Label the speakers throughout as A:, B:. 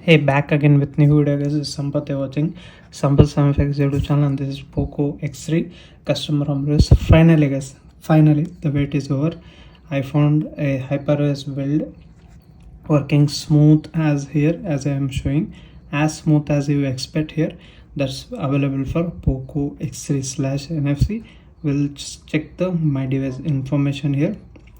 A: Hey, back again with new video guys. This is Sampath. You're watching Sampath FX YouTube channel, and this is Poco X3 customer home reviews. Finally guys, finally the wait is over. I found a HyperOS build working smooth as here, as I am showing, as smooth as you expect here. That's available for Poco X3/NFC. We'll just check the my device information here.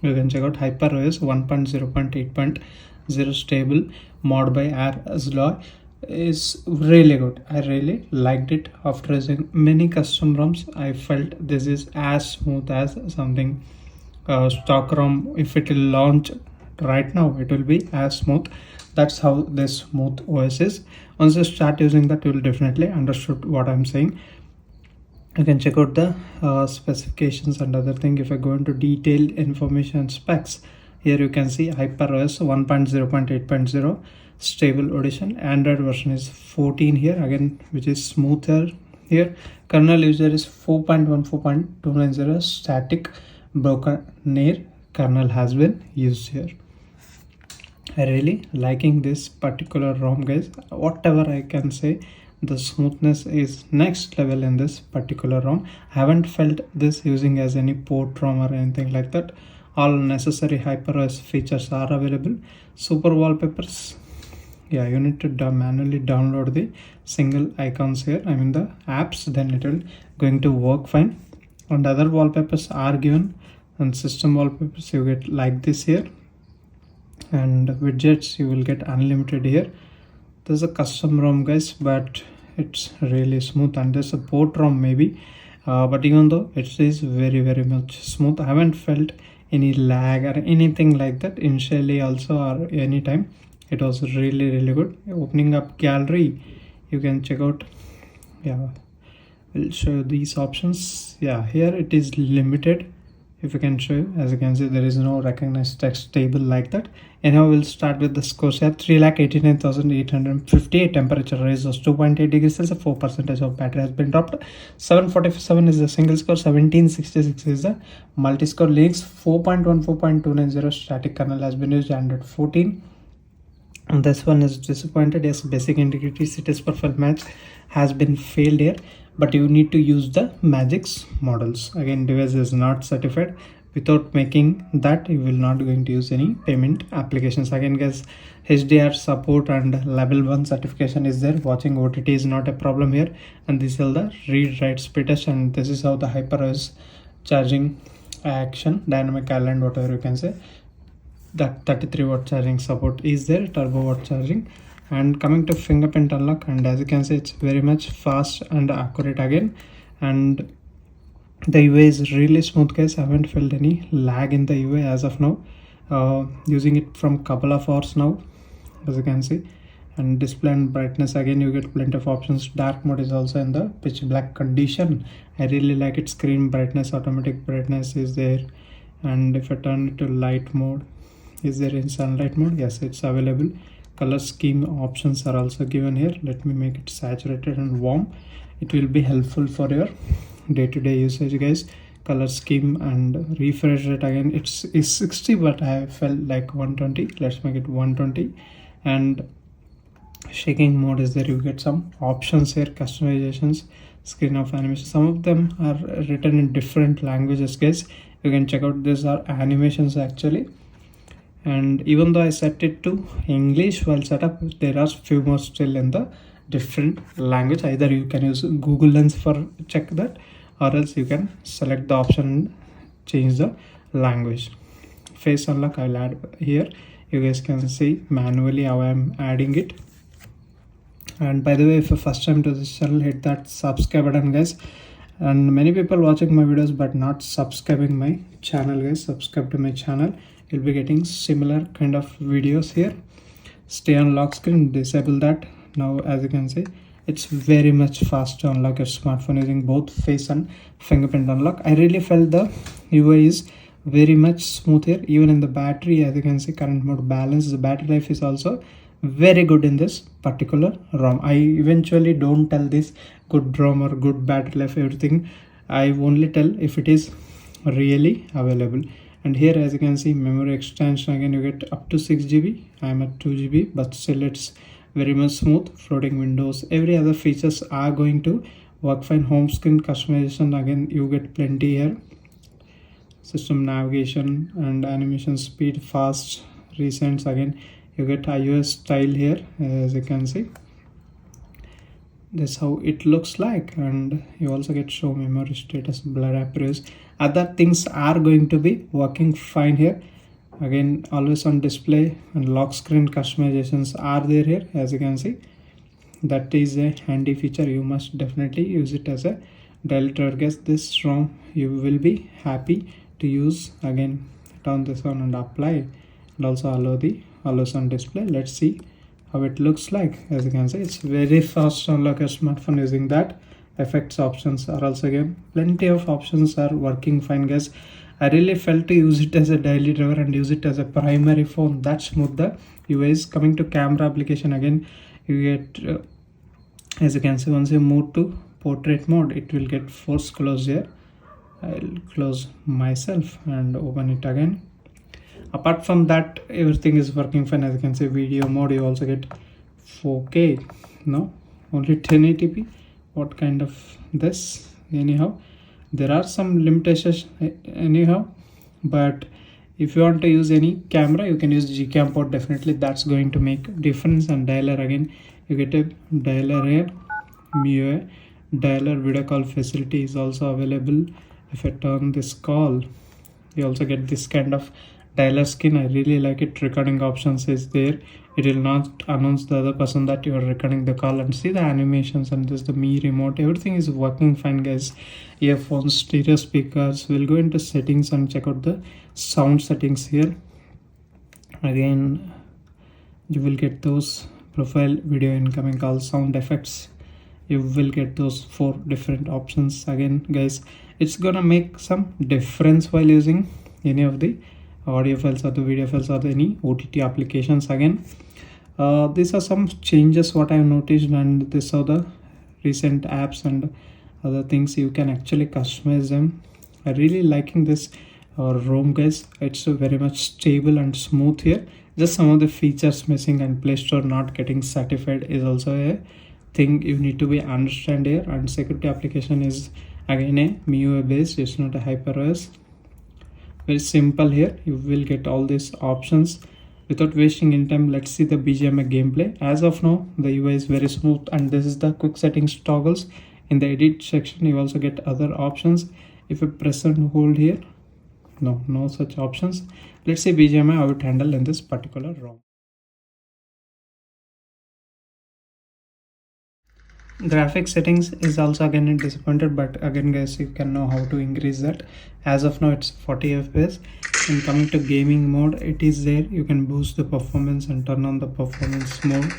A: You can check out HyperOS 1.0.8.0 stable mod by Yar Zloy is really good. I really liked it. After using many custom ROMs, I felt this is as smooth as something stock ROM. If it will launch right now, it will be as smooth. That's how this smooth OS is. Once you start using that, you will definitely understood what I'm saying. You can check out the specifications and other thing. If I go into detailed information specs, here you can see HyperOS 1.0.8.0 stable edition. Android version is 14 here again, which is smoother here. Kernel user is 4.14.290 static broken near kernel has been used here. I really liking this particular ROM guys. Whatever I can say, the smoothness is next level in this particular ROM. I haven't felt this using as any port ROM or anything like that. All necessary HyperOS features are available. Super wallpapers, yeah, you need to manually download the single icons here, I mean the apps, then it will going to work fine. And other wallpapers are given, and system wallpapers you get like this here, and widgets you will get unlimited here. There's a custom ROM guys, but it's really smooth, and there's a port ROM maybe, but even though it is very much smooth, I haven't felt any lag or anything like that initially also or anytime. It was really good. Opening up gallery, you can check out, yeah, we'll show you these options. Yeah, here it is limited. If you can show you, as you can see, there is no recognized text table like that. Anyhow, we'll start with the scores here. 3,89,858. Temperature raised was 2.8 degrees Celsius. 4% of battery has been dropped. 747 is the single score. 1766 is the multi-score. Linux 4.14.290 static kernel has been used. Android 14. And this one is disappointed. Yes, basic integrity cities profile match has been failed here, but you need to use the Magix models. Again, device is not certified. Without making that, you will not going to use any payment applications. Again guys, HDR support and level 1 certification is there. Watching OTT is not a problem here. And this is all the read write speed test, and this is how the HyperOS charging action, dynamic island, whatever you can say, that 33-watt charging support is there, turbo watt charging. And coming to fingerprint unlock, and as you can see, it's very much fast and accurate again, and the UI is really smooth guys. I haven't felt any lag in the UI as of now, using it from couple of hours now, as you can see. And display and brightness, again you get plenty of options. Dark mode is also in the pitch black condition. I really like it. Screen brightness, automatic brightness is there. And if I turn it to light mode, is there in sunlight mode? Yes, it's available. Color scheme options are also given here. Let me make it saturated and warm. It will be helpful for your day-to-day usage guys. Color scheme and refresh rate, again it's 60, but I felt like 120. Let's make it 120. And shaking mode is there. You get some options here, customizations, screen of animation. Some of them are written in different languages guys. You can check out. These are animations actually. And even though I set it to English while setup, there are few more still in the different language. Either you can use Google Lens for check that, or else you can select the option and change the language. Face unlock I'll add here. You guys can see manually how I'm adding it. And by the way, if you're first time to this channel, hit that subscribe button guys. And many people watching my videos but not subscribing my channel guys, subscribe to my channel. You'll be getting similar kind of videos here. Stay on lock screen, disable that. Now as you can see, it's very much fast to unlock your smartphone using both face and fingerprint unlock. I really felt the UI is very much smooth here. Even in the battery, as you can see, current mode balance, the battery life is also very good in this particular ROM. I eventually don't tell this good ROM or good battery life, everything I only tell if it is really available. And here as you can see, memory extension, again you get up to 6 GB. I am at 2 GB, but still it's very much smooth. Floating windows, every other features are going to work fine. Home screen customization, again you get plenty here. System navigation and animation speed, fast recents, again you get iOS style here. As you can see, that's how it looks like. And you also get show memory status, blur appears. Other things are going to be working fine here. Again, always on display and lock screen customizations are there here. As you can see, that is a handy feature. You must definitely use it as a daily driver. Guess this ROM you will be happy to use. Again, turn this on and apply, and also allow the always on display. Let's see how it looks like. As you can see, it's very fast to unlock a smartphone using that. Effects options are also, again, plenty of options are working fine, guys. I really felt to use it as a daily driver and use it as a primary phone. That smooth the UI is. Coming to camera application, again you get as you can see, once you move to portrait mode, it will get force close here. I'll close myself and open it again. Apart from that, everything is working fine. As you can see, video mode, you also get 4K. No, only 1080p. What kind of this? Anyhow, there are some limitations anyhow, but if you want to use any camera, you can use Gcam port. Definitely that's going to make difference. And dialer, again you get a dialer here. MIUI dialer video call facility is also available. If I turn this call, you also get this kind of dialer skin. I really like it. Recording options is there. It will not announce the other person that you are recording the call. And see the animations, and this the Mi remote, everything is working fine, guys. Earphones, stereo speakers. We'll go into settings and check out the sound settings here. Again, you will get those profile, video, incoming call, sound effects. You will get those 4 different options. Again, guys, it's gonna make some difference while using any of the audio files or the video files or any OTT applications. Again, these are some changes what I have noticed, and these are the recent apps and other things. You can actually customize them. I really liking this ROM, guys. It's very much stable and smooth here. Just some of the features missing, and Play Store not getting certified is also a thing you need to be understand here. And security application is again a MIUI based, it's not a HyperOS. Very simple here. You will get all these options. Without wasting any time, let's see the BGMI gameplay. As of now, the UI is very smooth, and this is the quick settings toggles. In the edit section, you also get other options. If you press and hold here, no such options. Let's see BGMI how it handle in this particular ROM. Graphics settings is also again disappointed, but again, guys, you can know how to increase that. As of now, it's 40 FPS. And coming to gaming mode, it is there. You can boost the performance and turn on the performance mode.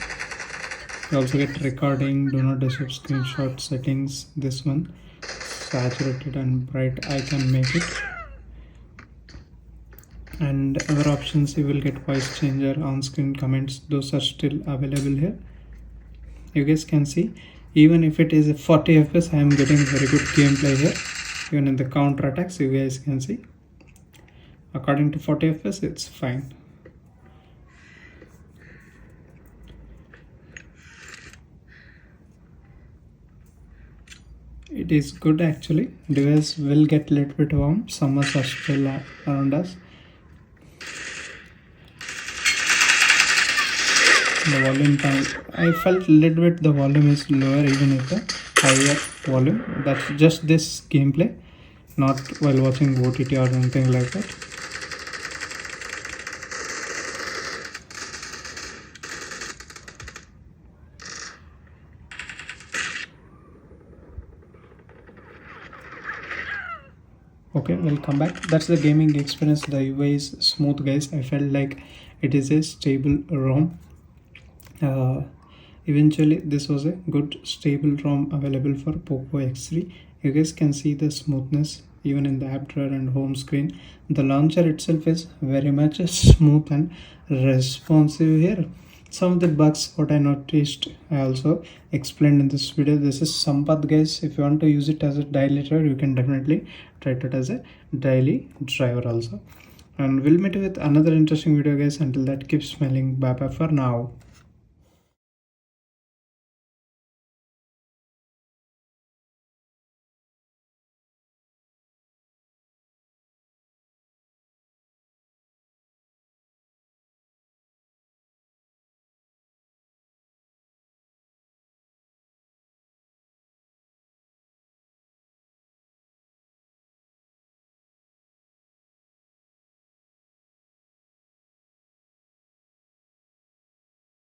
A: You also get recording, do not disturb screenshot settings. This one, saturated and bright, I can make it. And other options, you will get voice changer, on-screen comments. Those are still available here. You guys can see, even if it is a 40 FPS, I am getting very good gameplay here. Even in the counter attacks, you guys can see, according to 40 FPS, it's fine. It is good actually. Device will get a little bit warm. Summers are still around us. The volume time, I felt a little bit the volume is lower even with the higher volume. That's just this gameplay, not while watching OTT or anything like that. Okay, welcome back. That's the gaming experience. The UI is smooth, guys. I felt like it is a stable ROM. Eventually this was a good stable ROM available for Poco X3. You guys can see the smoothness even in the app drawer and home screen. The launcher itself is very much smooth and responsive here. Some of the bugs what I noticed, I also explained in this video. This is Sampath, guys. If you want to use it as a daily driver, you can definitely try it as a daily driver also. And we'll meet with another interesting video, guys. Until that, keep smiling. Bye bye for now.